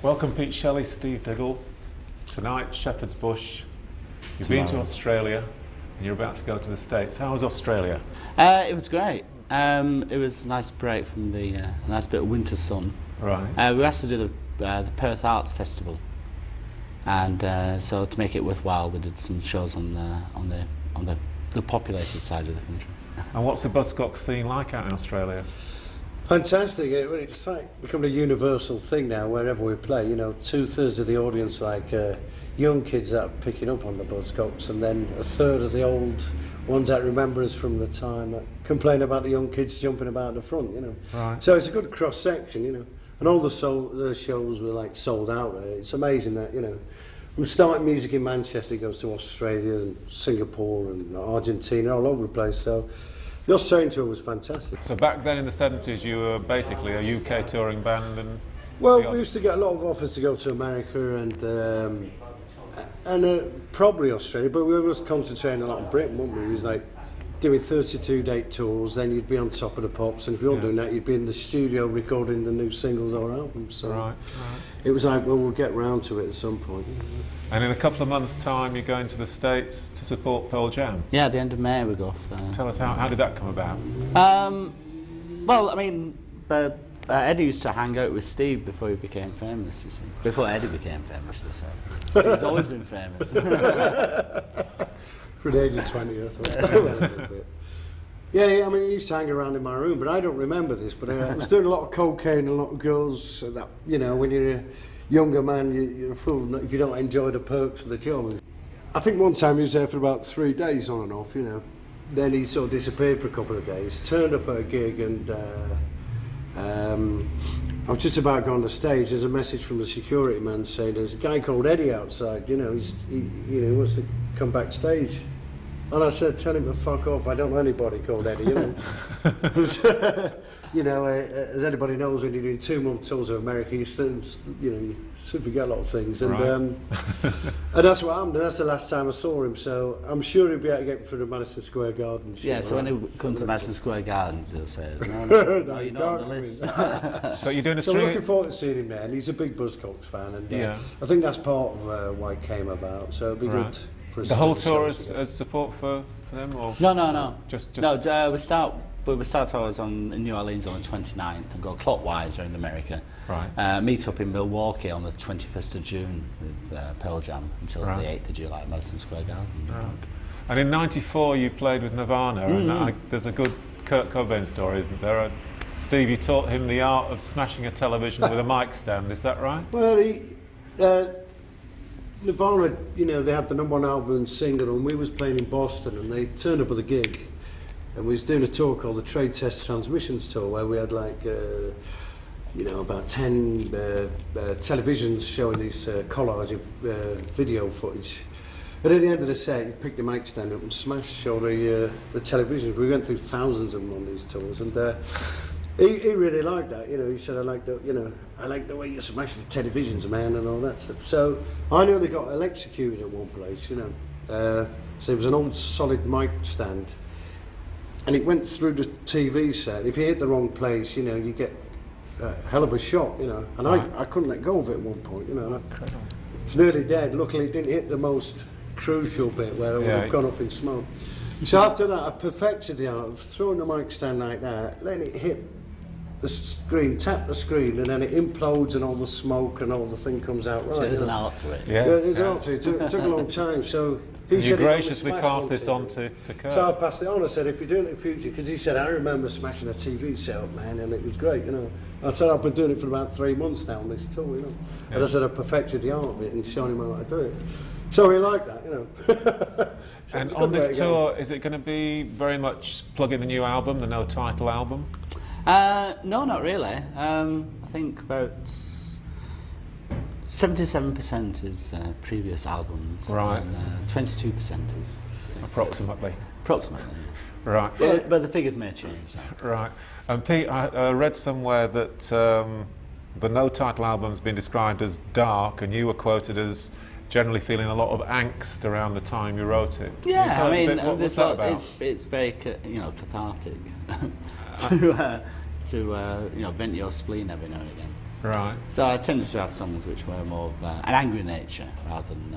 Welcome Pete, Shelley, Steve Diggle. Tonight, Shepherd's Bush. You've been to Australia and you're about to go to the States. How was Australia? It was great. It was a nice break from the a nice bit of winter sun. Right. We were asked to do the Perth Arts Festival, and so to make it worthwhile, we did some shows on the populated side of the country. And what's the Buzzcocks scene like out in Australia? Fantastic. It's like become a universal thing now wherever we play. You know, 2/3 of the audience like young kids that are picking up on the Buzzcocks, and then 1/3 of the old ones that remember us from the time that complain about the young kids jumping about the front, you know. Right. So it's a good cross section, you know. And all the shows were like sold out. It's amazing that, you know, from starting music in Manchester, it goes to Australia and Singapore and Argentina, all over the place. So the Australian tour was fantastic. So back then in the 70s, you were basically a UK touring band, and well, we used to get a lot of offers to go to America and probably Australia, but we was concentrating a lot on Britain, weren't we? It was like doing 32-date tours, then you'd be on top of the pops, and if you weren't doing that, you'd be in the studio recording the new singles or albums. So right. It was like, well, we'll get round to it at some point. And in a couple of months' time, you're going to the States to support Pearl Jam. Yeah, at the end of May we go off there. Tell us how did that come about? Well, I mean, Eddie used to hang out with Steve before he became famous, you see. Before Eddie became famous, should I say. Steve's always been famous. For the age of 20, I thought. Yeah, I mean, he used to hang around in my room, but I don't remember this, but I was doing a lot of cocaine and a lot of girls, so that, you know, when you're a younger man, you're a fool if you don't enjoy the perks of the job. I think one time he was there for about 3 days on and off, you know. Then he sort of disappeared for a couple of days, turned up at a gig, and I was just about going on the stage. There's a message from the security man saying there's a guy called Eddie outside, you know, he wants to come backstage. And I said, tell him to fuck off, I don't know anybody called Eddie, you know. You know, as anybody knows, when you're doing 2-month tours of America, you still, you know, you soon forget a lot of things. And, right. And that's what happened, and that's the last time I saw him, so I'm sure he'll be able to get through the Madison Square Garden. Yeah, so when he comes to Madison Square Gardens, he'll say, no, you're not on the list. So you're doing a So I'm looking forward to seeing him there, and he's a big Buzzcocks fan, and I think that's part of why it came about, so it'll be good. The whole tour as support for them, or no. Just no. We start tours in New Orleans on the 29th and go clockwise around America. Right. Meet up in Milwaukee on the 21st of June with Pearl Jam until the 8th of July at Madison Square Garden. Right. And in '94 you played with Nirvana, and there's a good Kurt Cobain story, isn't there? Steve, you taught him the art of smashing a television with a mic stand. Is that right? Well, Nirvana, you know, they had the #1 album and single, and we was playing in Boston, and they turned up with a gig, and we was doing a tour called the Trade Test Transmissions Tour, where we had like, you know, about 10 televisions showing this collage of video footage. But at the end of the set, you picked the mic stand up and smashed all the televisions. We went through thousands of them on these tours, and he really liked that, you know. He said, I like the way you smash the televisions, man, and all that stuff. So I nearly got electrocuted at one place, you know. So it was an old solid mic stand, and it went through the TV set. If you hit the wrong place, you know, you get a hell of a shock, you know. And I couldn't let go of it at one point, you know. I was nearly dead. Luckily, it didn't hit the most crucial bit where I would have gone up in smoke. So after that, I perfected the art of throwing the mic stand like that, letting it hit the screen, tap the screen, and then it implodes and all the smoke and all the thing comes out right. So there's an art to it. Yeah, there's an art to it. It took a long time, so he said you graciously passed this on to Kurt. So I passed it on. I said, if you're doing it in the future, because he said, I remember smashing a TV set up, man, and it was great, you know. I said, I've been doing it for about 3 months now on this tour, you know. Yeah. And I said, I perfected the art of it and shown him how to do it. So he liked that, you know. So and on this tour, is it going to be very much plugging the new album, the no title album? No, not really. I think about 77% is previous albums, right, and 22% is approximately. Right. But the figures may change. Right. And Pete, I read somewhere that the no title album's been described as dark, and you were quoted as generally feeling a lot of angst around the time you wrote it. Yeah, I mean, what's that about? It's very, cathartic to vent your spleen every now and again. Right. So I tended to have songs which were more of an angry nature rather than.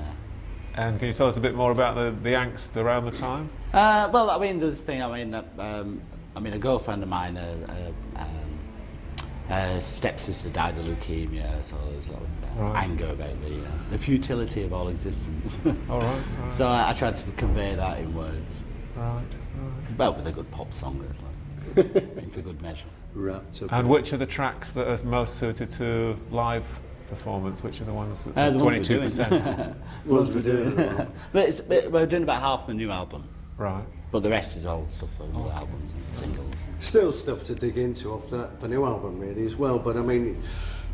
And can you tell us a bit more about the angst around the time? Well, I mean, there's a thing. I mean, a girlfriend of mine, her stepsister died of leukemia, so there's a lot of anger about the futility of all existence. All right. So I tried to convey that in words. Right. Well, with a good pop song, for good measure. Wrapped up. And which are the tracks that are most suited to live performance? Which are the ones that The ones we're 22%? doing. The ones we're doing. But we're doing about half the new album. Right. But the rest is old stuff from new albums and singles. Still stuff to dig into off the new album really as well, but I mean,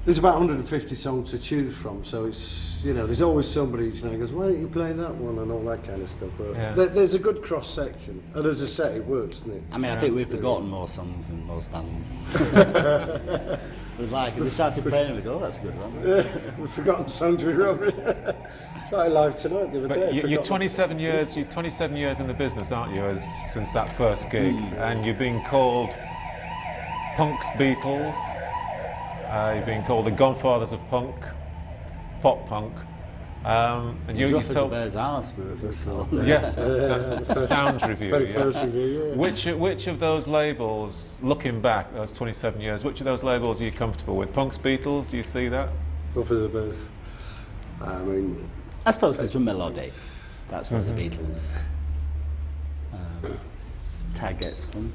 there's about 150 songs to choose from, so it's, you know, there's always somebody who goes, why don't you play that one, and all that kind of stuff. But there's a good cross section, and as I say, it works, doesn't it? I mean, I think we've forgotten more songs than most bands. If we started playing, we go, oh, that's a good one. We've forgotten songs we wrote. It's like live tonight the other day. You're 27 years. You're 27 years in the business, aren't you? Since that first gig, and you're being called punk's Beatles. You're being called the godfathers of punk, pop punk. And you so bears arse, we were first of all. Yeah, that's Sounds Review. Very first review, yeah. Which of those labels, looking back, those 27 years, which of those labels are you comfortable with? Punk's Beatles, do you see that? Both of the best. I mean, I suppose it's a melody. That's where the Beatles tag gets from.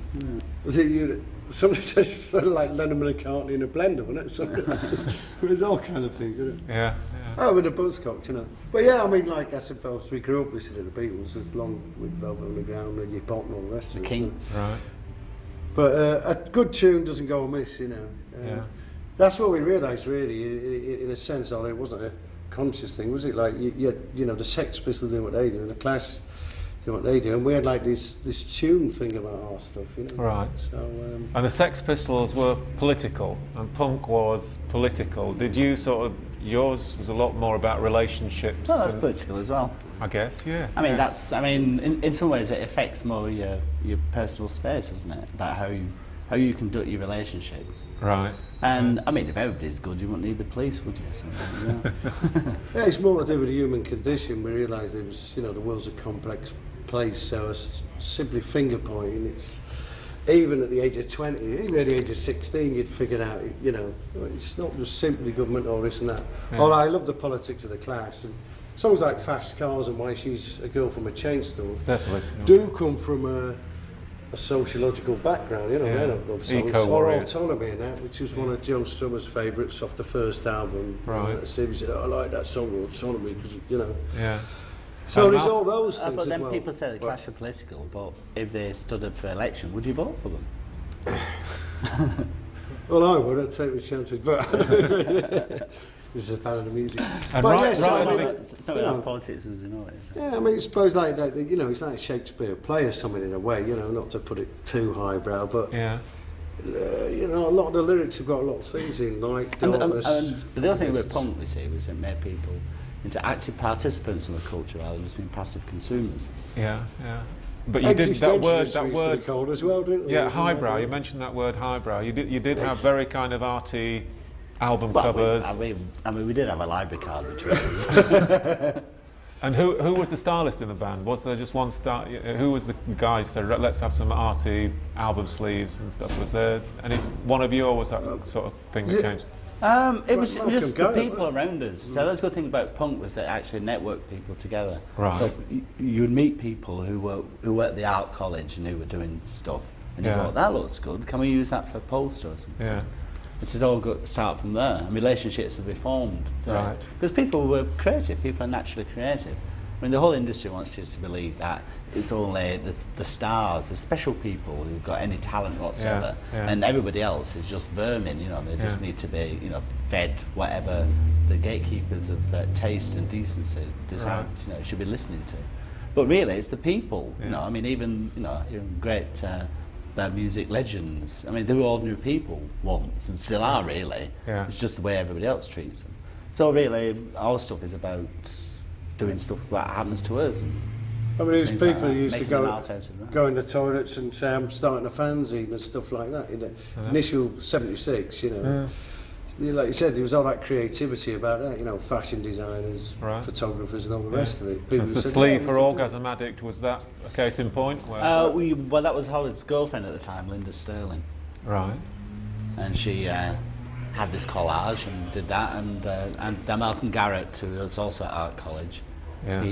was it you? Somebody said it sounded like Lennon and McCartney in a blender, wasn't it? It was all kind of things, isn't it? Yeah. Oh, with the Buzzcocks, you know. But yeah, I mean, like I suppose we grew up listening to the Beatles as long with Velvet Underground and Yip Hop and all the rest of it. Kinks. Right. But a good tune doesn't go amiss, you know. Yeah. That's what we realised, really, in a sense. Although it wasn't a conscious thing, was it? Like you know, the Sex Pistols doing what they do, and the Clash doing what they do, and we had like this tune thing about our stuff, you know. Right. So. And the Sex Pistols were political, and punk was political. Did you sort of? Yours was a lot more about relationships. Well, that's political as well. I guess, yeah. I mean, that's. I mean, in some ways, it affects more your personal space, doesn't it? About how you conduct your relationships. Right. And I mean, if everybody's good, you wouldn't need the police, would you? So, Yeah, it's more to do with the human condition. We realised it was, you know, the world's a complex place. So simply finger pointing, it's even at the age of 20, even at the age of 16, you'd figured out, you know, it's not just simply government or this and that. Yeah. Although I love the politics of the class. And songs like Fast Cars and Why She's a Girl from a Chain Store do come from a sociological background, you know, they're not love songs. Or Autonomy and that, which was one of Joe Strummer's favourites off the first album. Right. So he said, I like that song, Autonomy, because, you know. Yeah. So there's all those things but then as well. people say the Clash are political, but if they stood up for election, would you vote for them? Well, I would. I'd take the chances, but this is a fan of the music. And but right- yes, right, I I mean, mean, It's not you know, about politics, as you know it. yeah, I mean, I suppose like that, you know, it's like a Shakespeare play or something in a way, you know, not to put it too highbrow, but Yeah. you know, a lot of the lyrics have got a lot of things in, like darkness. But the other thing with punk, we see, was it made people into active participants in the culture rather than just being passive consumers. Yeah. But you did that word. Existentialists we used to be called as well, didn't they? Yeah, highbrow. You mentioned that word highbrow. You did have Yes. very kind of arty album Well, covers. I mean, we did have a library card between us. And who was the stylist in the band? Was there just one style? Who was the guy who said, let's have some arty album sleeves and stuff? Was there any one of you, or was that sort of thing that came? It was just the Malcolm people around us. So that's the good thing about punk, was that it actually networked people together. Right. So you'd meet people who were at the art college and who were doing stuff, and you Yeah. go, that looks good. Can we use that for a poster or something? Yeah. It's all got to start from there. And relationships have been formed. Right. Because people were creative. People are naturally creative. I mean, the whole industry wants you to believe that it's only the stars, the special people who've got any talent whatsoever, Yeah. and everybody else is just vermin. You know, they just Yeah. need to be, you know, fed whatever the gatekeepers of taste and decency decide, Right. you know, should be listening to. But really, it's the people. Yeah. You know, I mean, even great music legends. I mean, they were ordinary people once and still are, really. Yeah. It's just the way everybody else treats them. So really, our stuff is about doing stuff that happens to us. And I mean, there's things like people that, who used to making an go art out of that. in the toilets and say, I'm starting a fanzine and stuff like that. In the initial 76, you know. like you said, there was all that creativity about that, you know, fashion designers, Right. photographers and all the rest of it. People As the said, sleeve "Yeah, for we can do Orgasm Addict, was that a case in point? Where, Well, that was Howard's girlfriend at the time, Linda Sterling. right. And she had this collage and did that, and Malcolm Garrett, who was also at art college, Yeah.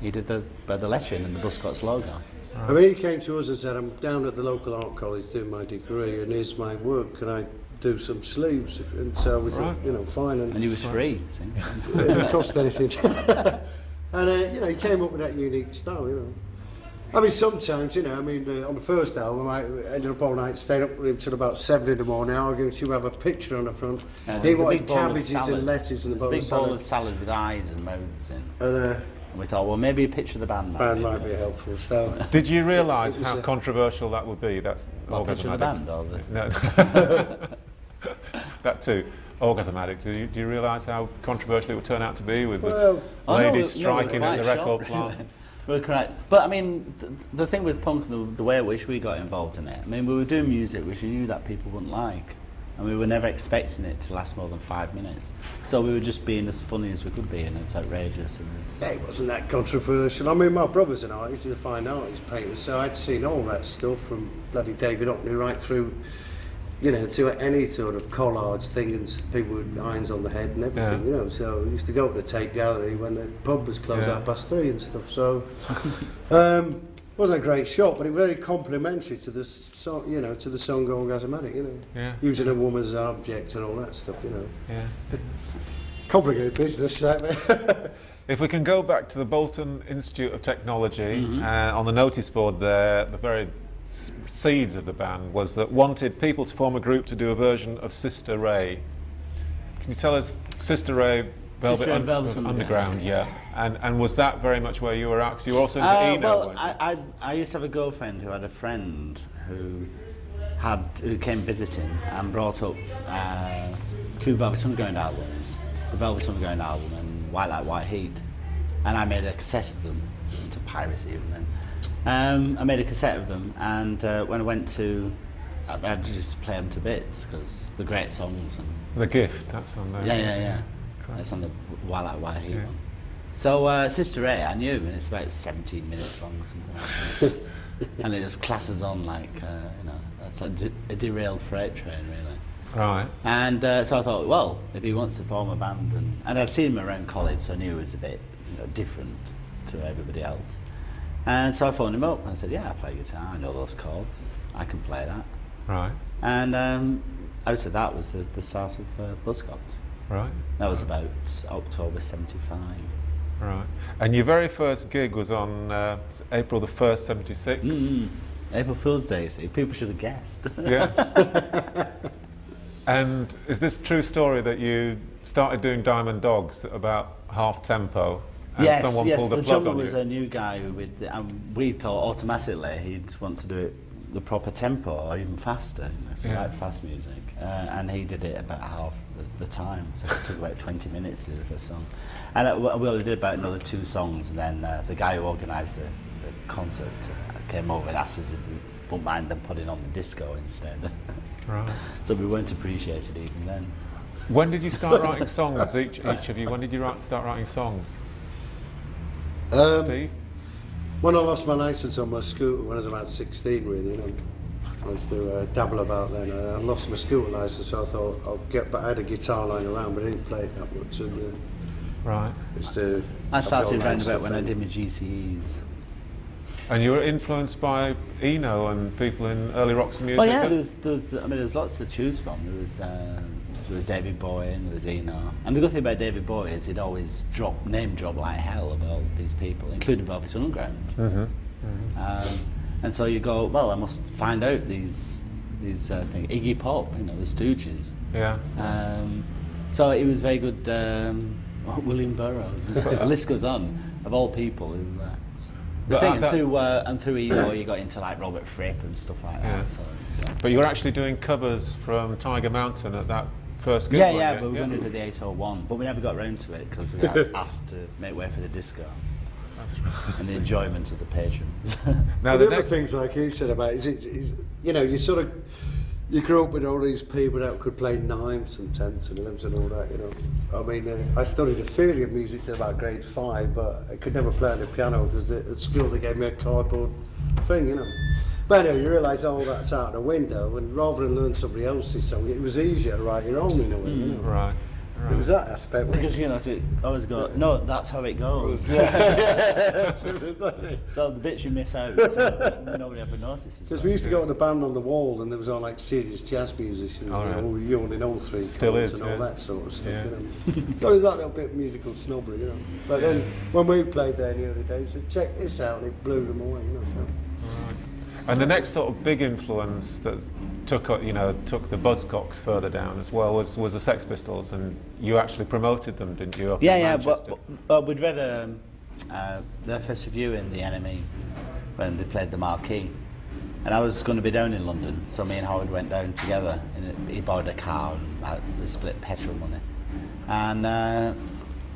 he did the lettering and the Buzzcocks logo. I mean, he came to us and said, I'm down at the local art college doing my degree, and here's my work, can I do some sleeves? And so we thought, you know, fine. And he was free, see, so. It didn't cost anything. And, you know, he came up with that unique style, you know. I mean, sometimes, you know, I mean, on the first album, I ended up all night staying up with him till about 7 in the morning, arguing she would have a picture on the front. And He there's a wanted big bowl of cabbages salad. and lettuce and a bowl of There's a big bowl salad. of salad with eyes and mouths in. And And we thought, well, maybe a picture of the band. band might be helpful. So, Did you realise It was how a- controversial that would be? That's What, Orgasm picture of the Addict. band? Or the... No. That too. Orgasm Addict. Do you realise how controversial it would turn out to be with well, ladies no, we're striking at the quite record shocked, plant? really. We're correct. But I mean, the thing with punk, the way in which we got involved in it, I mean, we were doing music which we knew that people wouldn't like. And we were never expecting it to last more than 5 minutes. So we were just being as funny as we could be and as outrageous. And as yeah, it wasn't that controversial. I mean, my brother's an artist, he's a fine artist, painter, so I'd seen all that stuff from bloody David Hockney right through, you know, to any sort of collage thing and people with irons on the head and everything, Yeah. you know. So I used to go to the tape gallery when the pub was closed Yeah. at 3:30 and stuff. So wasn't a great shot, but it was very complimentary to the song, you know, to the song Orgasm Addict, you know. Yeah. Using a woman as an object and all that stuff, you know. Yeah. Complicated business, right there. If we can go back to the Bolton Institute of Technology, Mm-hmm. on the notice board there, the very seeds of the band was that wanted people to form a group to do a version of Sister Ray. Can you tell us Sister Ray, Sister Ray, Velvet Underground? Underground, Yeah. And was that very much where you were at? 'Cause you were also into Eno, well, weren't you? I used to have a girlfriend who had a friend who came visiting and brought up 2 Velvet Underground albums, the Velvet Underground album and White Light, White Heat, and I made a cassette of them, into piracy even then. I made a cassette of them, and when I went to, I had to just play them to bits because they're great songs. And The Gift, that's on there. yeah. Correct. That's on the White Light, White Heat Yeah. one. So Sister Ray, I knew, and it's about 17 minutes long or something like that. And it just classes on like, you know, that's a derailed freight train, really. Right. And so I thought, well, if he wants to form a band, and I'd seen him around college, so I knew he was a bit, you know, different to everybody else. And so I phoned him up and I said, yeah, I play guitar, I know those chords, I can play that. Right. And out of that was the start of Buzzcocks. Right. That was about October 75. Right. And your very first gig was on April the 1st, 76? April Fool's Day, see, people should have guessed. Yeah. And is this true story that you started doing Diamond Dogs at about half tempo and someone pulled the a plug drummer on was you? a new guy who we thought automatically he'd want to do it the proper tempo or even faster, you know, so Yeah. like fast music. And he did it about half the time, so it took about 20 minutes to do the first song. And we only did about another 2 songs, and then the guy who organised the concert came over and asked us if we wouldn't mind them putting on the disco instead. Right. So we weren't appreciated even then. When did you start writing songs, each of you? When did you start writing songs? Steve? When I lost my licence on my scooter when I was about 16, really, you know, I used to dabble about then. I lost my scooter licence, so I thought I'll get back. I had a guitar lying around, but I didn't play it that much. And, Right. used to I started have the around online about when I stuff did my GCEs. And you were influenced by Eno and people in early rocks and music? Well, yeah, there was lots to choose from. There was David Bowie and there was Eno. And the good thing about David Bowie is he'd always name drop like hell about these people, including Velvet Underground. And so you go, well, I must find out these things. Iggy Pop, you know, the Stooges. Yeah. So it was very good. William Burroughs. The list goes on of all people who. But Singing that- through Eno, you got into like Robert Fripp and stuff like Yeah. that. So, But you were actually doing covers from Tiger Mountain at that first gig, yeah, weren't yeah, you? but we were going to do the 801, but we never got round to it because we got asked to make way for the disco That's right. and the enjoyment of the patrons. Now, Well, the the other next... things like you said about is you know, you sort of you grew up with all these people that could play ninths and tenths and elevens and all that, you know. I mean, I studied the theory of music till about grade 5, but I could never play on the piano because at school they gave me a cardboard thing, you know. But anyway, you realise all that's out the window, and rather than learn somebody else's song, it was easier to write your own in a way, you know. Right. It was that aspect. Because, you know, to always go, no, that's how it goes. Yeah. So the bits you miss out, so nobody ever notices. Because we used to go to the band on the wall, and there was all like serious jazz musicians, All right. all young in all 3 Still chords is, and all yeah. that sort of stuff, Yeah. you know. So there's that little bit of musical snobbery, you know. But then when we played there in the early days, they said, check this out, and it blew them away, you know. So. Right. And the next sort of big influence that took the Buzzcocks further down as well was the Sex Pistols, and you actually promoted them, didn't you? Up in Manchester? But we'd read their first review in The Enemy when they played the Marquee, and I was going to be down in London, so me and Howard went down together, and he borrowed a car and we split petrol money, and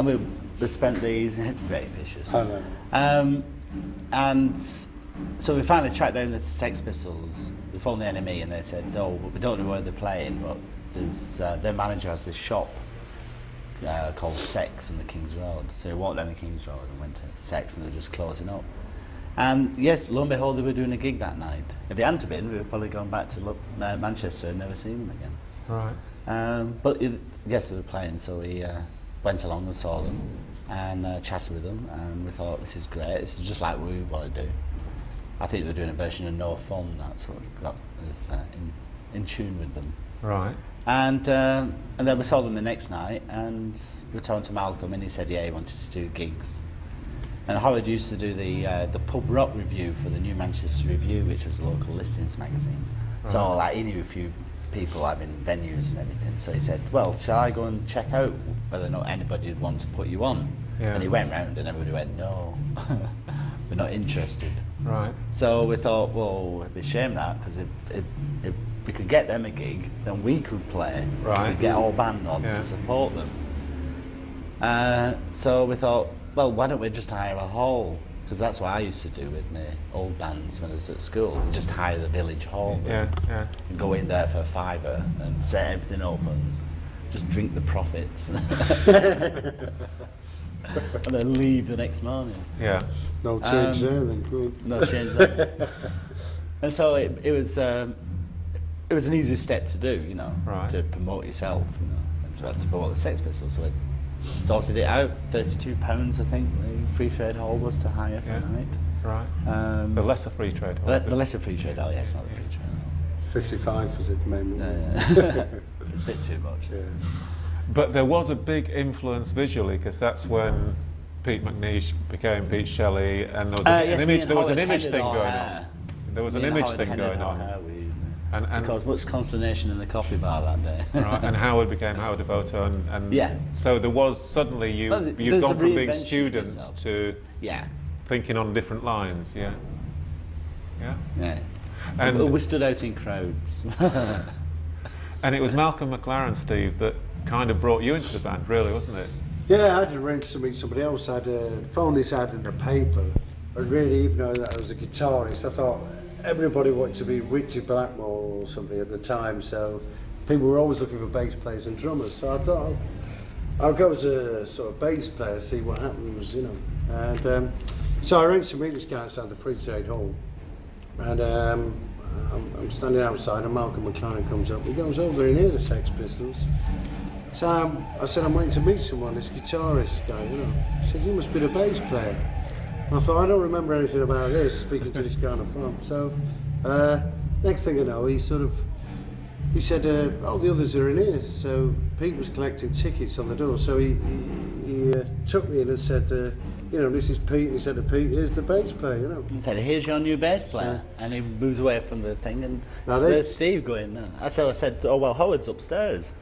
we spent these. It's very vicious. I know. And so we finally tracked down the Sex Pistols. We phoned The Enemy and they said, oh, we don't know where they're playing, but there's their manager has this shop called Sex in the King's Road. So we walked down the King's Road and went to Sex, and they're just closing up. And yes, lo and behold, they were doing a gig that night. If they hadn't been, we would probably gone back to Manchester and never seen them again. Right. But yes, they were playing, so we went along and saw them and chatted with them, and we thought, this is great, this is just like what we want to do. I think they're doing a version of No Fun that sort of got us in tune with them. Right. And then we saw them the next night, and we talked to Malcolm, and he said, yeah, he wanted to do gigs. And Howard used to do the pub rock review for the New Manchester Review, which was a local listings magazine. Right. So like he knew a few people like in venues and everything. So he said, well, shall I go and check out whether or not anybody would want to put you on? Yeah. And he went round, and everybody went, no, we're not interested. Right. So we thought, well, it'd be a shame that, because if we could get them a gig, then we could play. Right. We could get our band on Yeah. to support them. So we thought, well, why don't we just hire a hall? Because that's what I used to do with my old bands when I was at school. We just hire the village hall. Yeah. Yeah. And go in there for a £5 and set everything up and just drink the profits. And then leave the next morning. Yeah. No change there then, good. No change there. And so it was an easy step to do, you know, Right. to promote yourself, you know, and to promote the Sex Pistols. So we sorted it out. £32, I think, the free trade hall was to hire for Yeah. a night. Right. The lesser free trade. hall, is it? The lesser free trade hall, yes, not the free trade hall. 55 for the main one. A bit too much. Yeah. But there was a big influence visually, because that's when Pete McNeish became Pete Shelley, and there was an Yes, image. me and There was an Howard image headed thing our going hair. on. There was an Me and image Howard thing headed going our on. hair. And Caused much consternation in the coffee bar that day. right, and Howard became Howard Devoto, and Yeah. So there was suddenly Well, you've there's gone a from being reinvention of students yourself. to Yeah, thinking on different lines. Yeah. Yeah. yeah. And We stood out in crowds. and it was Malcolm McLaren, Steve, that kind of brought you into the band, really, wasn't it? Yeah, I had arranged to meet somebody else. I'd phoned this ad in the paper, and really, even though I was a guitarist, I thought everybody wanted to be Richard Blackmore or something at the time, so people were always looking for bass players and drummers. So I thought, I'll go as a sort of bass player, see what happens, you know. And so I arranged to meet this guy outside the Free Trade Hall, and I'm standing outside, and Malcolm McLaren comes up. He goes, "Oh, they're in here, the Sex Pistols." So I said, "I'm waiting to meet someone, this guitarist guy, you know." He said, "You must be the bass player." And I thought, I don't remember anything about this, speaking to this guy on the phone. So next thing I know, he said, "Oh, the others are in here." So Pete was collecting tickets on the door. So he took me in and said, "You know, this is Pete." And he said to Pete, "Here's the bass player, you know." He said, "Here's your new bass player." And he moves away from the thing, and Now there's Steve going there. I said, "Oh, well, Howard's upstairs.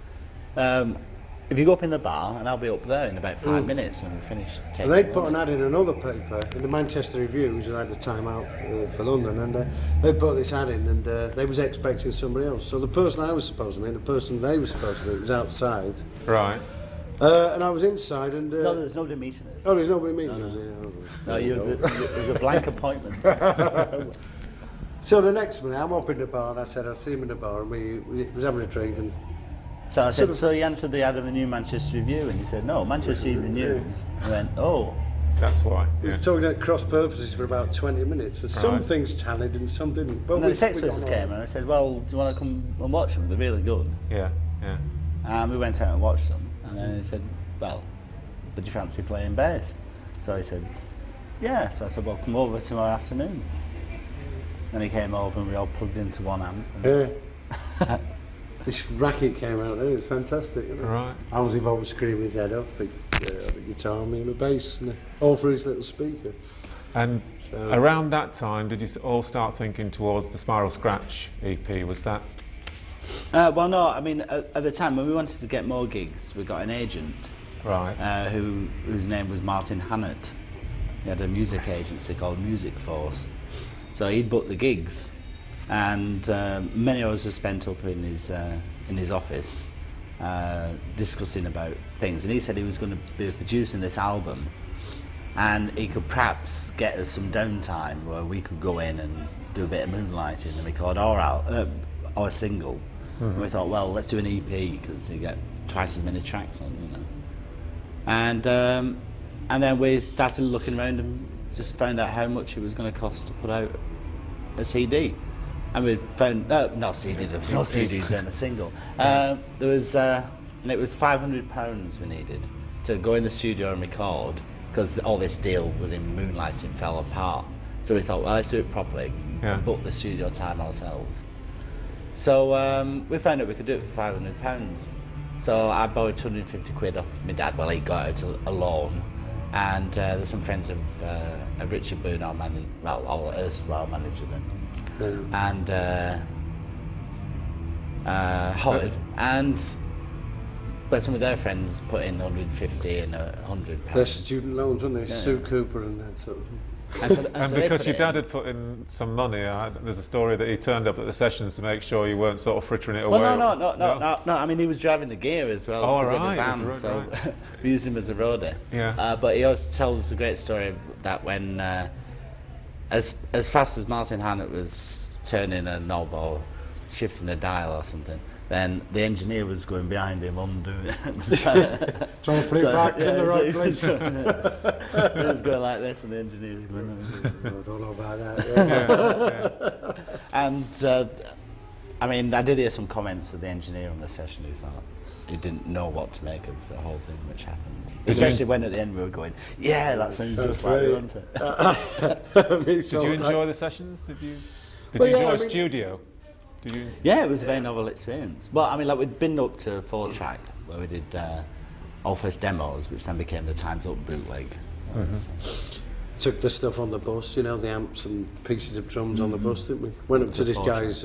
If you go up in the bar, and I'll be up there in about 5 minutes when we finish taking And they'd the put an money." ad in another paper, in the Manchester Review, which was at the time out for London, and they put this ad in, and they was expecting somebody else. So the person I was supposed to meet, the person they were supposed to meet, was outside, Right. and I was inside, and... No, there was nobody meeting us. oh, there's nobody meeting us. No, it was a blank appointment. So the next minute, I'm up in the bar, and I said I'd see him in the bar, and we was having a drink, and So I said, so he answered the ad of the New Manchester Review, and he said, no, Manchester Evening News. I went, oh. That's why. he was talking at cross purposes for about 20 minutes, and some things tallied and some didn't. But And then the Sex Pistols came, and I said, well, do you want to come and watch them? They're really good. Yeah, yeah. And we went out and watched them, and then he said, well, would you fancy playing bass? So he said, yeah. So I said, well, come over tomorrow afternoon. And he came over, and we all plugged into one amp. Yeah. This racket came out there, it's fantastic. Isn't it? Right. I was involved with screaming his head off, the guitar, me and the bass, and all through his little speaker. And around that time, did you all start thinking towards the Spiral Scratch EP? Was that? Well, no, I mean, at the time, when we wanted to get more gigs, we got an agent Right. whose name was Martin Hannett. He had a music agency called Music Force. So he'd booked the gigs, and many hours were spent up in his office discussing about things. And he said he was going to be producing this album, and he could perhaps get us some downtime where we could go in and do a bit of moonlighting and record our single. And we thought, well, let's do an EP because you get twice as many tracks on, you know. And then we started looking around and just found out how much it was going to cost to put out a CD. And we found, not CD, there was no CDs then, a single. And it was £500 we needed to go in the studio and record, because all this deal with him moonlighting fell apart. So we thought, well, let's do it properly and book the studio time ourselves. So we found out we could do it for £500. So I borrowed 250 quid off my dad while he got out a loan. And there's some friends of Richard Boone, our manager, well, our erstwhile manager then, and Howard, but some of their friends put in 150 and 100 They're pounds. student loans, weren't they? Sue Cooper and that sort of thing. And because your dad had put in some money, there's a story that he turned up at the sessions to make sure you weren't sort of frittering it away. Well, no. I mean, he was driving the gear as well. Oh, because of right, the van, right, so right. we used him as a roadie. Yeah. But he always tells a great story that when, as fast as Martin Hannett was turning a knob or shifting a dial or something, then the engineer was going behind him undoing it. Trying to put it back in the right place. He was going like this, and the engineer was going. I don't know about that. Yeah. And I mean, I did hear some comments of the engineer on the session who thought he didn't know what to make of the whole thing which happened. Especially when at the end we were going, yeah, that sounds just like it, doesn't it? Did you enjoy the sessions? Did you Well, yeah, enjoy I a mean- studio? Did you? Yeah, it was a very novel experience. Well, I mean, like, we'd been up to 4-track where we did our first demos, which then became the Time's Up bootleg. Took the stuff on the bus, you know, the amps and pieces of drums on the bus, didn't we? Went up to this guy's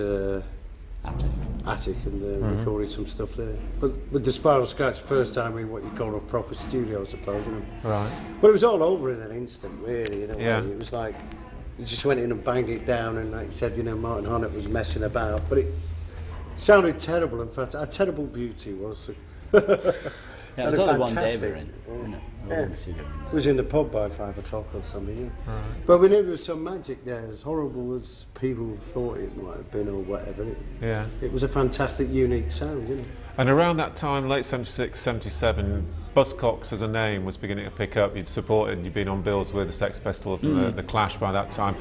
attic and recorded some stuff there. But with the Spiral Scratch, first time in what you call a proper studio, I suppose. Isn't it? Right. But it was all over in an instant, really. You know, Yeah. it was like you just went in and banged it down, and like you said, you know, Martin Hannett was messing about, but it sounded terrible. In fact, a terrible beauty was. Yeah, it was only one day fantastic. we were in. Wasn't it? Yeah. In the studio. It was in the pub by 5 o'clock or something, yeah. Right. But we knew there was some magic there, as horrible as people thought it might have been or whatever. It was a fantastic, unique sound, you know. And around that time, late 76, 77, Buzzcocks as a name was beginning to pick up. You'd supported, you'd been on bills with the Sex Pistols and the Clash by that time.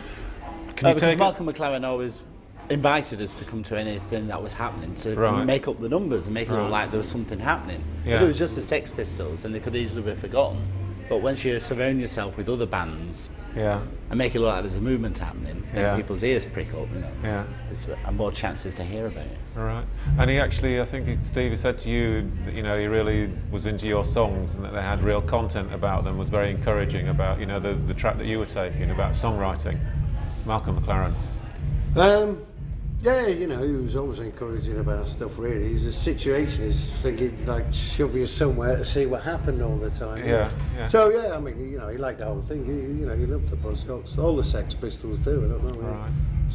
Can you Because take Malcolm McLaren always invited us to come to anything that was happening, to Right. make up the numbers and make it look like there was something happening. Yeah. If it was just the Sex Pistols, then they could easily be forgotten. But once you surround yourself with other bands Yeah. and make it look like there's a movement happening, then Yeah. people's ears prick up, you know. Yeah. It's more chances to hear about it. All right. And he actually, I think Stevie said to you that, you know, he really was into your songs and that they had real content about them, was very encouraging about, you know, the track that you were taking about songwriting. Malcolm McLaren. Yeah, you know, he was always encouraging about stuff, really. He's a situationist, thinking, like, shove you somewhere to see what happened all the time. Yeah, yeah. So, yeah, I mean, you know, he liked the whole thing. You know, he loved the Buzzcocks. All the Sex Pistols do, I don't know. Right.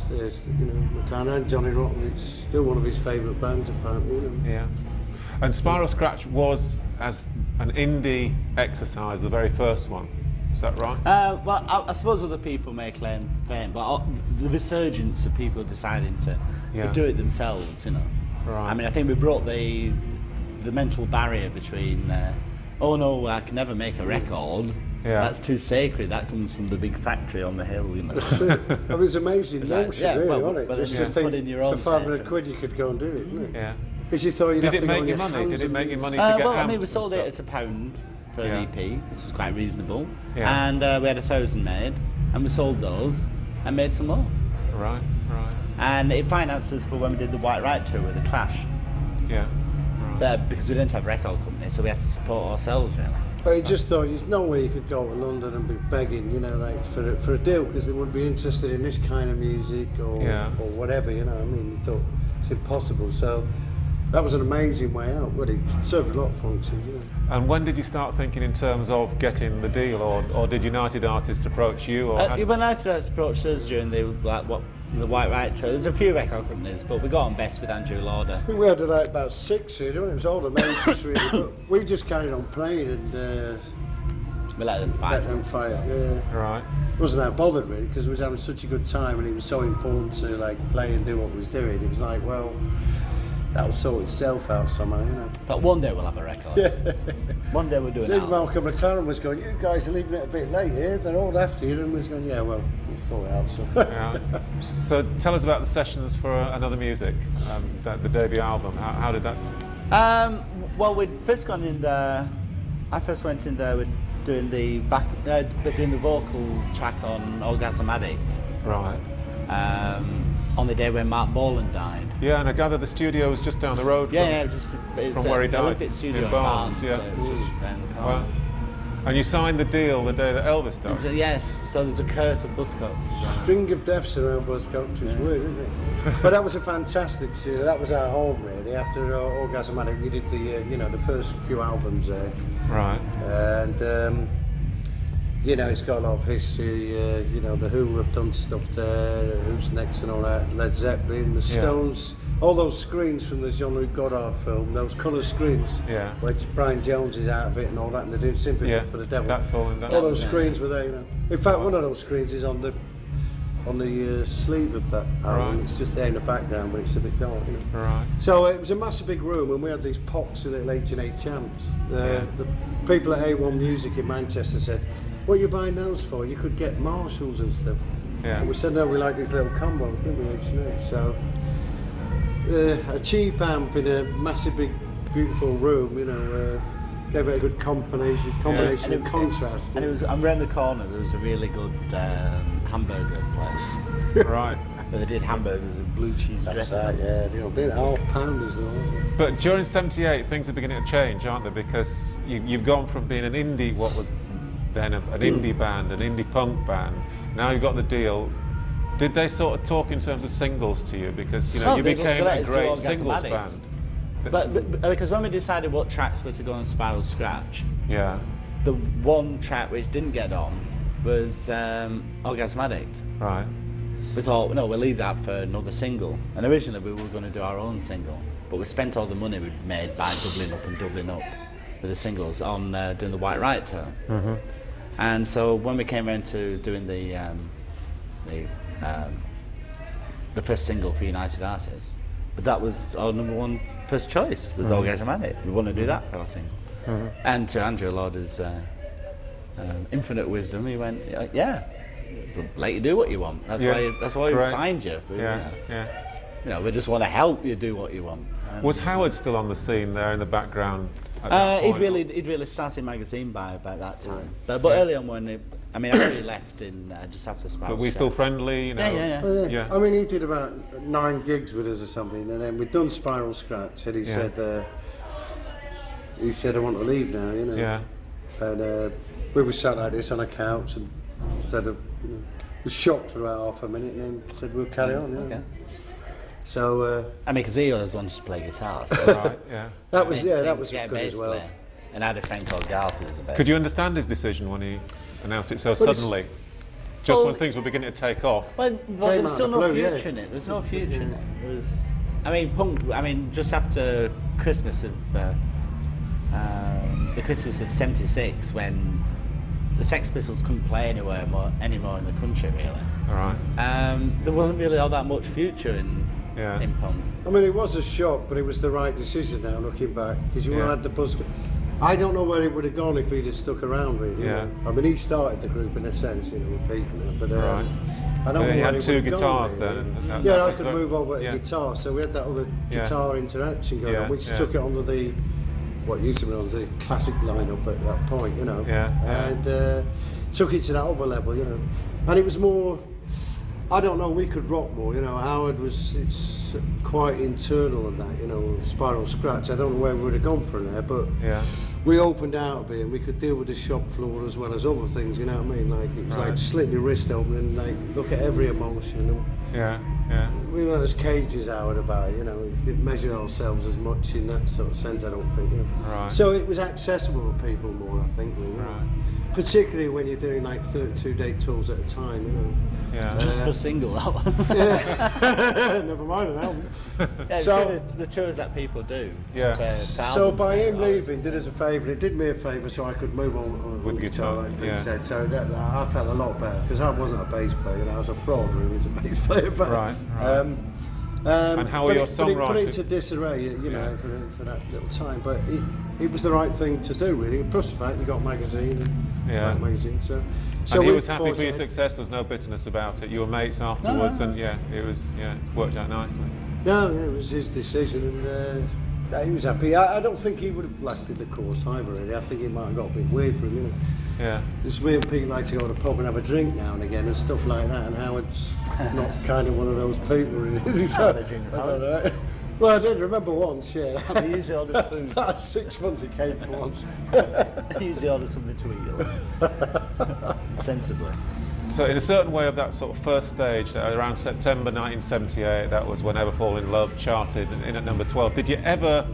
You know, McLaren and Johnny Rotten, it's still one of his favourite bands, apparently, you know. Yeah. And Spiral Scratch was, as an indie exercise, the very first one. Is that right? Well, I suppose other people may claim fame, but the resurgence of people deciding to do it themselves, you know. Right. I mean, I think we brought the mental barrier between, oh no, I can never make a record. Yeah. That's too sacred. That comes from the big factory on the hill, you know. It was amazing notion, really, wasn't it? But Just then to you think put in your own for 500 set. quid you could go and do it, didn't it? Yeah. Because you thought you'd Did have it to go make on you your money? hands Did it and make you knees. money to get Well, I amps mean, we and sold it stuff? as a pound for an Yeah. EP, which was quite reasonable. Yeah. And we had 1,000 made, and we sold those and made some more. Right, right. And it financed us for when we did the White Right tour with the Clash. Yeah. Right. Because we didn't have a record company, so we had to support ourselves, really. But you just thought there's no way you could go to London and be begging, you know, like for a deal, because they wouldn't be interested in this kind of music or whatever, you know. I mean, you thought it's impossible. So that was an amazing way out. Well, it served a lot of functions, you know. And when did you start thinking in terms of getting the deal, or did United Artists approach you? Or When United Artists approached us during the White Right tour, there's a few record companies, but we got on best with Andrew Lauder. I think we had like about 6 really, it was all the majors really, but we just carried on playing and We let them fight. let them fight. Yeah. Right. Wasn't that bothered really, because we was having such a good time and it was so important to like play and do what we was doing. It was like, well, that'll sort itself out somehow, you know. Thought one day we'll have a record. One day we'll do it. See, Malcolm McLaren was going, you guys are leaving it a bit late here, they're all after you, and we was going, yeah, well, we'll sort it out. So. Yeah. So tell us about the sessions for Another Music, the debut album. How did that? Well, we'd first gone in there. I first went in there with doing the vocal track on Orgasm Addict. Right. On the day when Mark Bolan died. Yeah, and I gather the studio was just down the road from where he died, Olympic studio in Barnes. So it was just around the corner. Well, and you signed the deal the day that Elvis died. So, yes, so there's a curse of Buzzcocks. String of deaths around Buzzcocks is weird, isn't it? But that was a fantastic studio. That was our home, really. After Orgasm Addict, we did the first few albums there. Right. And it's got a lot of history. The Who have done stuff there. Who's Next and all that. Led Zeppelin, the Stones. All those screens from the Jean-Luc Godard film, those colour screens, where Brian Jones is out of it and all that, and they're doing Sympathy for the Devil. That's all in that. All those screens were there, you know. In fact, one of those screens is on the sleeve of that album. Right. It's just there in the background, but it's a bit dark, you know. Right. So it was a massive big room, and we had these pots with little 8-inch amps. The people at A1 Music in Manchester said, "What are you buying those for? You could get Marshalls and stuff." Yeah. And we said, "No, we like these little combos, didn't we, H&A?" So a cheap amp in a massive, big, beautiful room, you know, gave it a good combination of contrast. And it was, I'm around the corner, there was a really good hamburger place. Right. Where they did hamburgers and blue cheese That's dressing. right, yeah, they did half-pounders and all. But during '78, things are beginning to change, aren't they? Because you've gone from being an indie, what was then an indie band, an indie punk band. Now you've got the deal. Did they sort of talk in terms of singles to you? Because you became a great singles band. But because when we decided what tracks were to go on Spiral Scratch, the one track which didn't get on was Orgasm Addict. Right. We thought, no, we'll leave that for another single. And originally we were going to do our own single, but we spent all the money we'd made by doubling up with the singles on doing the White Right tour. Mm-hmm. And so when we came around to doing the first single for United Artists, but that was our number one first choice, was Orgasm Addict. We want to do that for our single. Mm-hmm. And to Andrew Lauder's infinite wisdom, he went, yeah, we'll let you do what you want. That's why we signed you. We just want to help you do what you want. Was Howard still on the scene there in the background? At that point? He'd really started magazine by about that time. But early on when I really left in just after Spiral. But we still friendly, you know? Yeah. I mean, he did about 9 gigs with us or something, and then we'd done Spiral Scratch, and he said, "I want to leave now," you know. Yeah. And we were sat like this on a couch, and was shocked for about half a minute, and then said, "We'll carry on." Yeah. Okay. So because he always wanted to play guitar. So Right, yeah. that was good bass as well. player. And I had a friend called Garth who was a bass. Could you understand his decision when he announced it so suddenly? Just when things were beginning to take off? Well, there was still no blue, future in it. There's no future in it. It was, punk. Just after Christmas of the Christmas of '76, when the Sex Pistols couldn't play anymore in the country, really. All right. There wasn't really all that much future in punk. I mean, it was a shock, but it was the right decision now, looking back, because you had the Buzzcocks. I don't know where it would have gone if he'd have stuck around, really. Yeah. You know? I mean, he started the group in a sense, you know, with Pete, but Right. I don't know He where had it two would have guitars gone, really. then. And Yeah, I was could very- move over to yeah. guitar, so we had that other guitar interaction going on, which yeah. took it onto the, what used to be on the classic lineup at that point, you know. Yeah, yeah. And took it to that other level, you know. And it was more, I don't know, we could rock more, you know. Howard it's quite internal and that, you know, Spiral Scratch. I don't know where we would have gone from there, but Yeah. we opened out a bit and we could deal with the shop floor as well as other things, you know what I mean? Like, it was like slit your wrist open and like look at every emotion. And Yeah, yeah. we weren't as cagey as Howard about it, you know. We didn't measure ourselves as much in that sort of sense, I don't think, you know. Right. So it was accessible to people more, I think, really. Right. Particularly when you're doing like 32-day tours at a time, you know. Yeah. Just for single, that one. Never mind an album. Yeah, So- the tours that people do. Yeah. So by him leaving, did us a favour. It did me a favour, so I could move on With the guitar, like yeah. Pete said. So I felt a lot better because I wasn't a bass player. You know, I was a fraud really as a bass player. But, Right, right. And how were your But it put songwriting? it into disarray, you know, for that little time. But it was the right thing to do, really. Plus the fact you got magazine, Yeah. magazine. So And he we was happy for your forced- success. There was no bitterness about it. You were mates afterwards, and it worked out nicely. No, it was his decision, and he was happy. I don't think he would have lasted the course either, really. I think it might have got a bit weird for him, you know. Yeah. Just me and Pete like to go to the pub and have a drink now and again and stuff like that, and Howard's not kind of one of those people, really, is he? So, Have a drink, I don't know. Well, I did remember once, yeah. He usually orders food. Last 6 months he came for once. He usually orders something to eat. Sensibly. So in a certain way of that sort of first stage, around September 1978, that was when Ever Fall in Love charted in at number 12. Did you ever,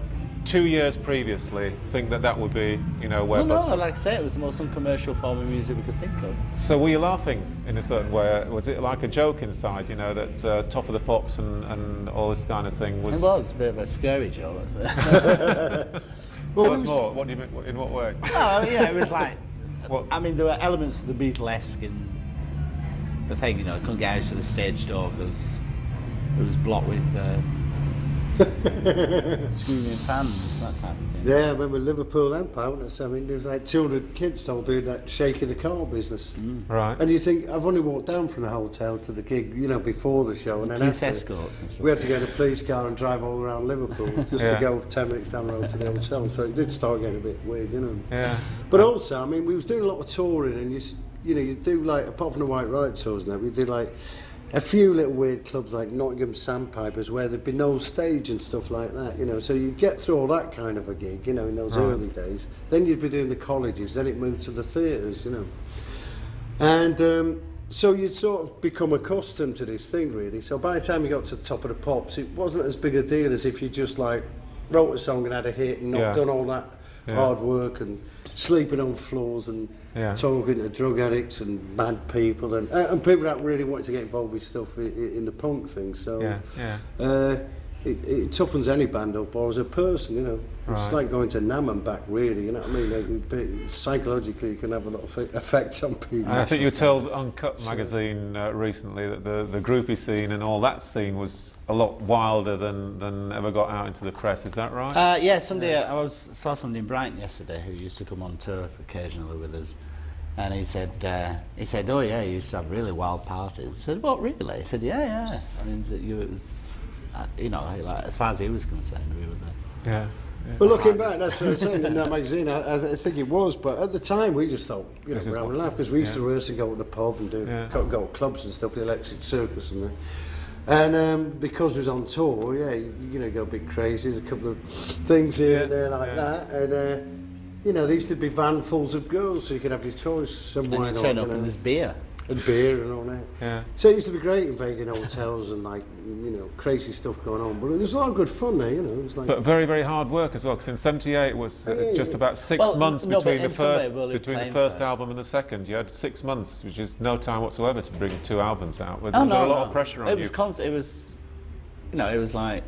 2 years previously, think that would be, you know, where Well, Buzzcocks... no, like I say, it was the most uncommercial form of music we could think of. So were you laughing in a certain way? Was it like a joke inside, you know, that Top of the Pops and all this kind of thing was... It was a bit of a scary joke, wasn't it? Tell us more. What do you mean, in what way? Oh, yeah, it was like... What? I mean, there were elements of the Beatlesque in the thing, you know, couldn't get out to the stage door because it was blocked with screaming fans, that type of thing. Yeah, I remember Liverpool Empire, wasn't it? I mean, there was like 200 kids all doing that shaking the car business. Right. And you think, I've only walked down from the hotel to the gig, you know, before the show, and then Police after. escorts and stuff. We had to get a police car and drive all around Liverpool just to go 10 minutes down the road to the hotel. So it did start getting a bit weird, you know. Yeah. But also, I mean, we was doing a lot of touring, and you know, you do like, apart from the White Riot tours now, we did like a few little weird clubs like Nottingham Sandpipers where there'd be no stage and stuff like that, you know. So you'd get through all that kind of a gig, you know, in those early days. Then you'd be doing the colleges, then it moved to the theatres, you know. And so you'd sort of become accustomed to this thing, really. So by the time you got to the Top of the Pops, it wasn't as big a deal as if you just like wrote a song and had a hit and not done all that hard work and sleeping on floors and talking to drug addicts and mad people and people that really wanted to get involved with stuff in the punk thing. So it toughens any band up or as a person, you know. It's like going to Nam and back, really, you know what I mean? Like, psychologically, it can have a lot of effects on people. And I think you told Uncut magazine recently that the groupie scene and all that scene was a lot wilder than ever got out into the press. Is that right? Yeah, somebody saw somebody in Brighton yesterday who used to come on tour occasionally with us, and he said, oh yeah, he used to have really wild parties. I said, what, really? He said, yeah. I mean, it was, you know, like, as far as he was concerned, we were there. Yeah. But looking back, that's what I was saying in that magazine. I think it was, but at the time we just thought, you know, we're having a laugh because we used to rehearse and go to the pub and go to clubs and stuff, the Electric Circus and that. And because we was on tour, you know, go a bit crazy. There's a couple of things here and there like that, and you know, there used to be vanfuls of girls, so you could have your choice. Some And wine you turn or, up and there's beer. and beer and all that. Yeah. So it used to be great invading hotels and like, you know, crazy stuff going on. But there's a lot of good fun there, you know. It was like, But very, very hard work as well, because in '78 it was just about 6 months no, between but the in first some way album and the second. You had 6 months, which is no time whatsoever to bring 2 albums out. Was Oh, there no, a lot no. of pressure on It you? was it was, you know, it was like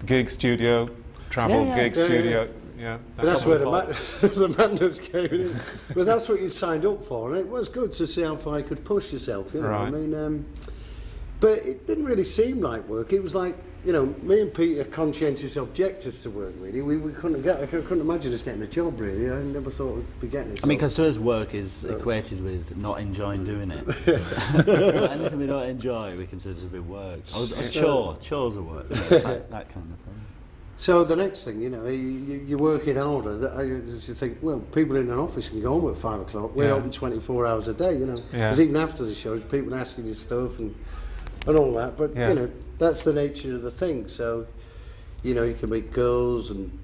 Gig, studio, travel, Yeah, gig, yeah, studio. yeah. But that's where the madness came in. But that's what you signed up for, and it was good to see how far you could push yourself, you know. Right. I mean, but it didn't really seem like work. It was like, you know, me and Pete are conscientious objectors to work, really. We couldn't I couldn't imagine us getting a job, really. I never thought we'd be getting a job. I mean, because to us work is equated with not enjoying doing it. So anything we don't enjoy, we consider to be work. Or chores are work, you know, that kind of thing. So the next thing, you know, you're working harder. I just think, well, people in an office can go home at 5 o'clock. We're open 24 hours a day, you know. Because even after the shows, people asking you stuff and all that. But, you know, that's the nature of the thing. So, you know, you can meet girls and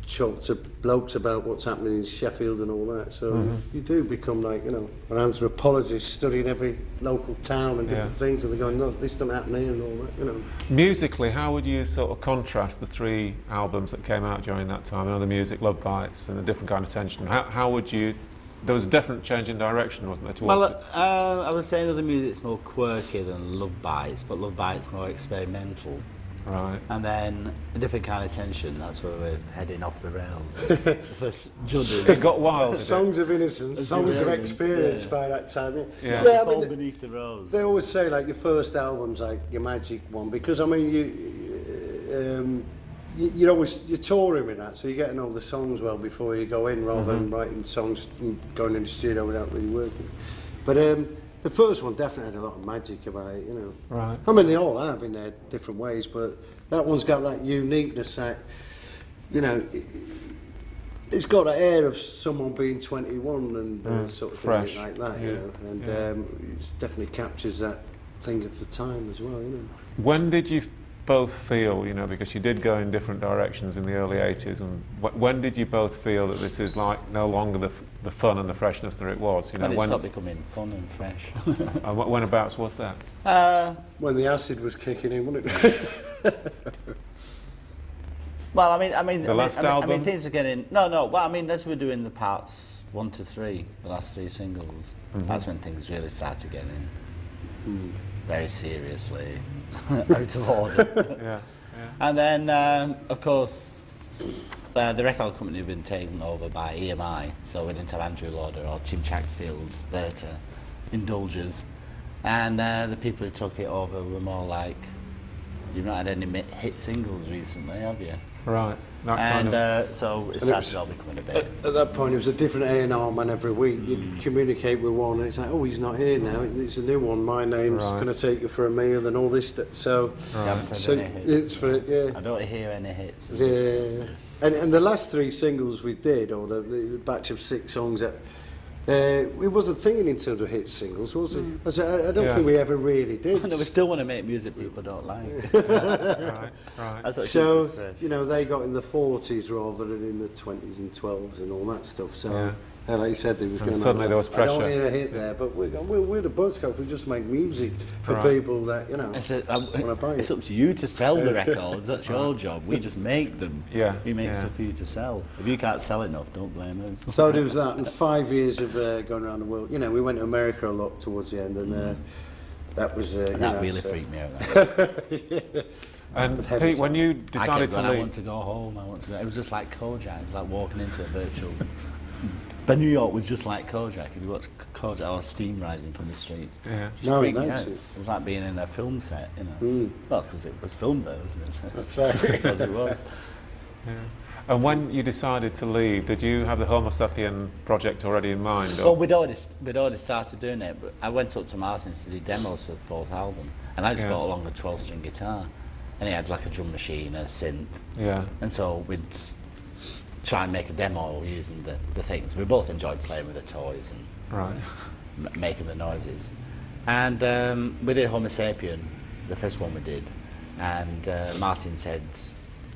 talk to blokes about what's happening in Sheffield and all that. So you do become like, you know, an anthropologist studying every local town and different things, and they're going, no, this doesn't happen here and all that, you know. Musically, how would you sort of contrast the 3 albums that came out during that time? I know the music, Love Bites, and a different kind of tension. How would you... There was a definite change in direction, wasn't there? Towards I would say the music's more quirky than Love Bites, but Love Bites more experimental. Right. And then a different kind of tension, that's where we're heading off the rails. First judges. It got wild, did it? Songs of innocence, songs of experience by that time. Yeah. I Fall mean, beneath the rose. they always say like your first album's like your magic one, because I mean you're touring with that, so you're getting all the songs well before you go in, rather than writing songs and going in the studio without really working. But the first one definitely had a lot of magic about it, you know. Right. I mean, they all have in their different ways, but that one's got that uniqueness that, you know, it's got the air of someone being 21 and sort of Fresh. thing like that, you know. And it definitely captures that thing of the time as well, you know. When did you both feel, you know, because you did go in different directions in the early 80s, and when did you both feel that this is like no longer the fun and the freshness that it was? You know, When it when stopped becoming fun and fresh. whenabouts was that? When the acid was kicking in, wasn't it? Well, I mean, The last album? I mean, things are getting Well, I mean, as we're doing the parts 1 to 3, the last 3 singles, that's when things really started getting very seriously out of order. Yeah. And then, of course, the record company had been taken over by EMI, so we didn't have Andrew Lauder or Tim Chaxfield there to indulge us. And the people who took it over were more like, you've not had any hit singles recently, have you? Right. That And kind of, so it started all becoming a bit... At that point, it was a different A&R man every week. You'd communicate with one, and it's like, oh, he's not here now. It's a new one. My name's Right. going to take you for a meal and all this stuff. So, Haven't had so any hits. it's for it, yeah. I don't hear any hits. Yeah. And the last 3 singles we did, or the batch of 6 songs, that we wasn't thinking in terms of hit singles, was it? I don't think we ever really did. No, we still want to make music people don't like. right. That's what So, Jesus said. you know, they got in the 40s rather than in the 20s and 12s and all that stuff. So, like you said, there was going suddenly there was I don't pressure. hear a hit there, but we're the Buzzcocks. We just make music for Right. people that, you know, It's, buy it. it's up to you to sell the records. That's your job. We just make them. Yeah, We make yeah. stuff for you to sell. If you can't sell enough, don't blame us. So there was that, and 5 years of going around the world. You know, we went to America a lot towards the end, and that was... That really freaked me out. And heavy Pete, when you I decided kept to going, I leave, want to go home. It was just like Kojak. It was like walking into a virtual... But New York was just like Kojak. If you watch Kojak, or steam rising from the streets. yeah. Just No, freaked me that's out. it. It was like being in a film set, you know. Well, because it was filmed there, wasn't it? So That's right. I suppose it was. And when you decided to leave, did you have the Homo sapien project already in mind? Well, we'd already started doing it, but I went up to Martin's to do demos for the 4th album, and I just Yeah. brought along a 12-string guitar, and he had like a drum machine and a synth, Yeah. and so we'd try and make a demo using the things. We both enjoyed playing with the toys and Right. making the noises. And we did Homo Sapien, the first one we did, and Martin said,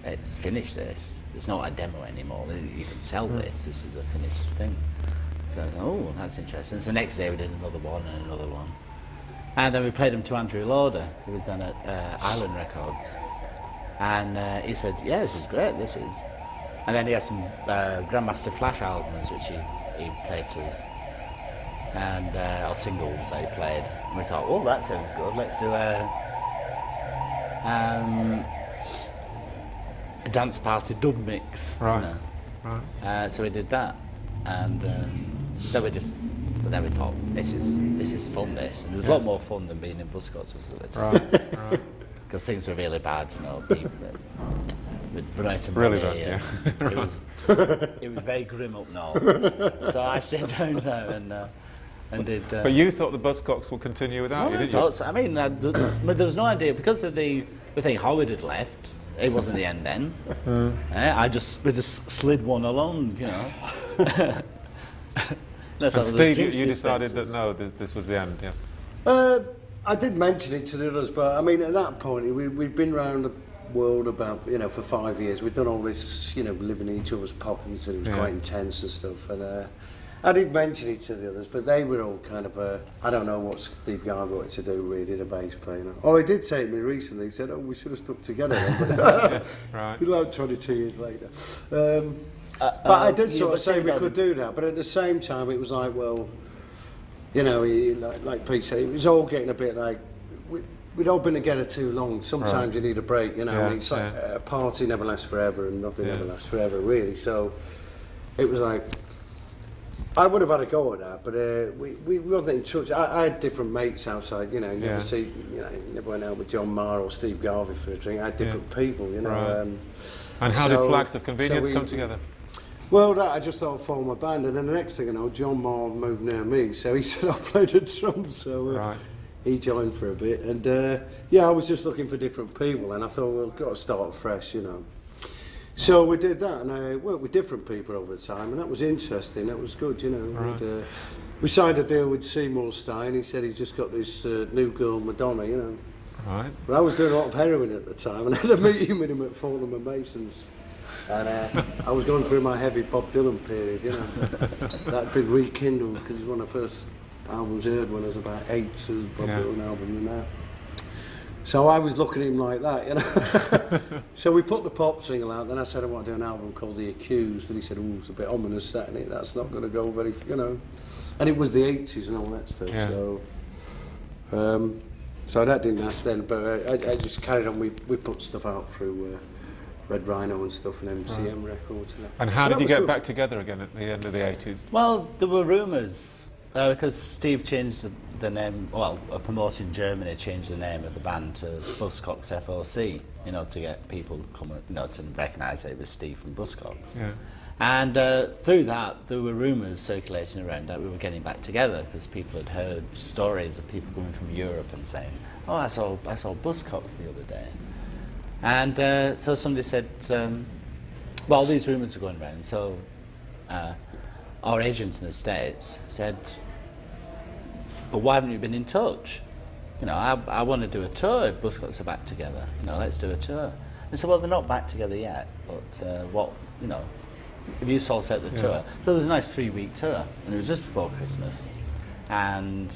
"It's finished this. It's not a demo anymore. You can sell this. This is a finished thing." So I thought, oh, that's interesting. So the next day we did another one and another one. And then we played them to Andrew Lauder, who was then at Island Records. And he said, yeah, this is great, this is. And then he had some Grandmaster Flash albums, which he played to us. And our singles that he played. And we thought, well, that sounds good. Let's do a dance party dub mix. Right. You know. Right. So we did that, and then we thought, this is fun. This, and it was a lot more fun than being in Buzzcocks at the time. Right. Because things were really bad, you know, people with Veronica. Really bad, yeah. It was very grim up north. So I stayed down there and did. But you thought the Buzzcocks would continue without you, didn't you? So, I mean, but there was no idea because of the thing Howard had left. It wasn't the end then. We just slid one along, you know. And Steve, you decided that no, this was the end, yeah. I did mention it to the others, but I mean, at that point, we'd been around the world about, you know, for 5 years. We'd done all this, you know, living in each other's pockets, and it was quite intense and stuff. And I did mention it to the others, but they were all kind of, I don't know what Steve Garber wanted to do really, the bass playing. Oh, he did say to me recently, he said, oh, we should have stuck together then. But Right. like 22 years later. But I did sort of say we could do that, but at the same time, it was like, well, you know, like Pete said, it was all getting a bit like, we'd all been together too long. Sometimes you need a break, you know. Yeah, It's like a party never lasts forever and nothing ever lasts forever, really. So it was like, I would have had a go at that, but we wasn't in touch. I had different mates outside, you know. Never went out with John Marr or Steve Garvey for a drink. I had different people, you know. Right. And how did Flags of Convenience come together? Well, I just thought I'd form a band, and then the next thing I know, John Marr moved near me, so he said I played the drums, so he joined for a bit, and I was just looking for different people, and I thought, well, got to start fresh, you know. So we did that, and I worked with different people over the time, and that was interesting, that was good, you know. Right. We signed a deal with Seymour Stein. He said he's just got this new girl, Madonna, you know. Right. But I was doing a lot of heroin at the time, and I had a meeting with him at Fortnum and Mason's. And I was going through my heavy Bob Dylan period, you know. That had been rekindled because it's one of the first albums I heard when I was about 8, so it was Bob Dylan album, you know. So I was looking at him like that, you know. So we put the pop single out, then I said I want to do an album called The Accused, and he said, oh, it's a bit ominous, that, and that's not going to go very, you know. And it was the 80s and all that stuff, so that didn't last then, but I just carried on. We put stuff out through Red Rhino and stuff, and MCM Records. And how did you get back together again at the end of the 80s? Well, there were rumours, because Steve changed the name, well, a promoter in Germany changed the name of the band to Buzzcocks FOC, you know, to get people coming, you know, to recognise that it was Steve from Buzzcocks. Yeah. And through that, there were rumours circulating around that we were getting back together because people had heard stories of people coming from Europe and saying, oh, I saw Buzzcocks the other day. And so somebody said, well, these rumours were going around, so our agent in the States said, well, why haven't you been in touch? You know, I want to do a tour if Buzzcocks are back together. You know, let's do a tour. And so, well, they're not back together yet, but you know, if you sort out the tour. So there's a nice 3-week tour, and it was just before Christmas. And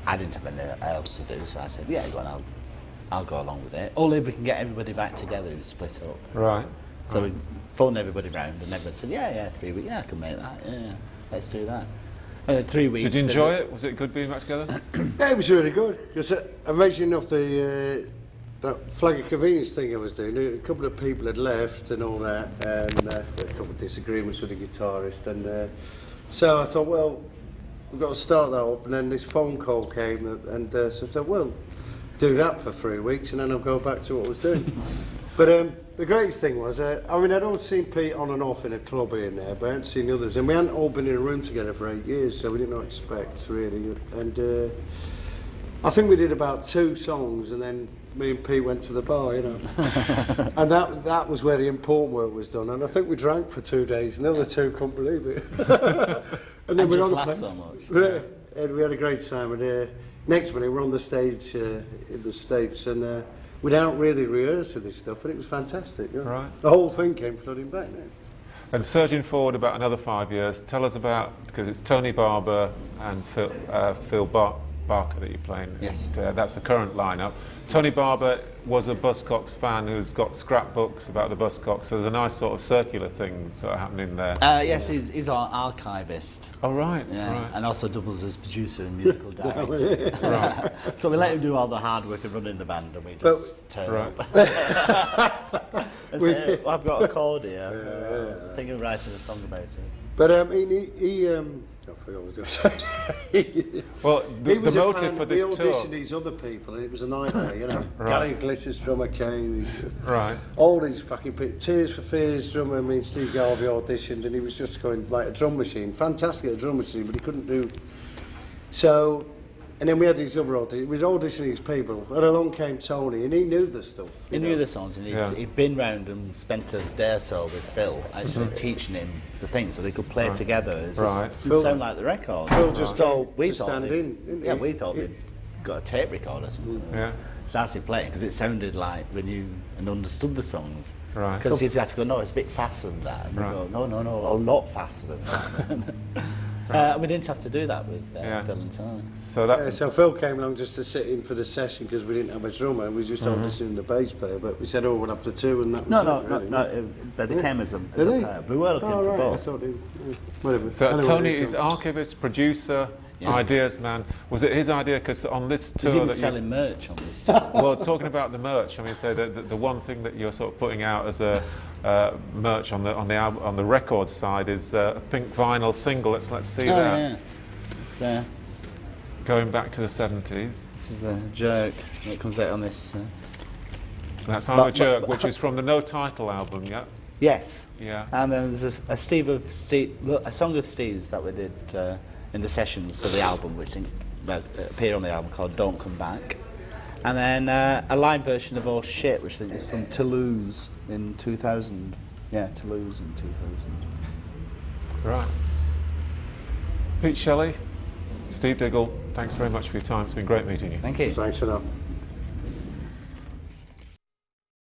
I didn't have anything else to do, so I said, yeah, go on, I'll go along with it. Only if we can get everybody back together who's split up. Right. So we phoned everybody round, and everybody said, yeah, 3 weeks, yeah, I can make that, yeah, let's do that. And then 3 weeks. Did you enjoy it? Was it good being back together? Yeah, it was really good. Because amazing enough, that Flag of Convenience thing I was doing, a couple of people had left and all that, and a couple of disagreements with the guitarist, and so I thought, well, we've got to start that up, and then this phone call came, and so I thought, well, do that for 3 weeks, and then I'll go back to what I was doing. But the greatest thing was, I mean, I'd always seen Pete on and off in a club here and there, but I hadn't seen the others, and we hadn't all been in a room together for 8 years, so we didn't know what to expect, really, and I think we did about 2 songs, and then me and Pete went to the bar, you know. And that was where the important work was done. And I think we drank for 2 days, and the other 2 couldn't believe it. And then we were on the plane. So much. Yeah. And we had a great time. And next minute, we're on the stage in the States, and without really rehearsing this stuff, and it was fantastic. You know? Right. The whole thing came flooding back then. And surging forward about another 5 years, tell us about, because it's Tony Barber and Phil Barker that you're playing. Yes. That's the current lineup. Tony Barber was a Buzzcocks fan who's got scrapbooks about the Buzzcocks, so there's a nice sort of circular thing sort of happening there. Yes, he's our archivist. Oh, right. Yeah, right. and also doubles as producer and musical director. Right. So we let him do all the hard work of running the band, and we just turn up. I've got a chord here. I think of writing a song about it. But I forgot what I was going to say. Well, He the was a motive fan. for We this tour. auditioned these other people, and it was a nightmare, you know. Right. Gary Glitter's drummer came. Right. All these fucking people. Tears for Fears drummer. I mean, Steve Garvey auditioned, and he was just going like a drum machine. Fantastic at a drum machine, but he couldn't do. So, and then we had these other auditions. We was auditioning these people, and along came Tony, and he knew the stuff. He you knew know. the songs, and Yeah. he'd been round and spent a day or so with Phil, actually teaching him the things so they could play together. As, Right. It Phil- sound like the record. Phil just so came we to thought stand they'd- in, didn't Yeah, he? we thought they'd got a tape recorder or something. Yeah. Started playing because it sounded like we knew and understood the songs. Right. Because he'd have to go, no, it's a bit faster than that. And we Right. go, no, a lot faster than that. And we didn't have to do that with Yeah. Phil and Tony. So that. Yeah, so Phil came along just to sit in for the session because we didn't have a drummer. We was just Mm-hmm. auditioning the bass player, but we said, "Oh, we'll have the two," and that was No, it, really. but they came as a Did they? pair. We were looking Oh, for right. I both. thought whatever. So Anyway, Tony it's, is archivist, producer, Yeah. ideas man. Was it his idea? Because on this He's tour even that selling merch on this. well, talking about the merch, I mean, so the one thing that you're sort of putting out as a merch on the album, on the record side is a pink vinyl single. Let's see that. Yeah. It's, Going back to the 70s. this is a joke that comes out on this. That's I'm a Jerk, which is from the No Title album, yeah? Yes. Yeah. And then there's a song of Steve's that we did in the sessions for the album, which appeared on the album called Don't Come Back. And then a live version of Oh Shit, which I think is from Toulouse in 2000. Yeah, Toulouse in 2000. Right. Pete Shelley, Steve Diggle, thanks very much for your time. It's been great meeting you. Thank you. Thanks a lot.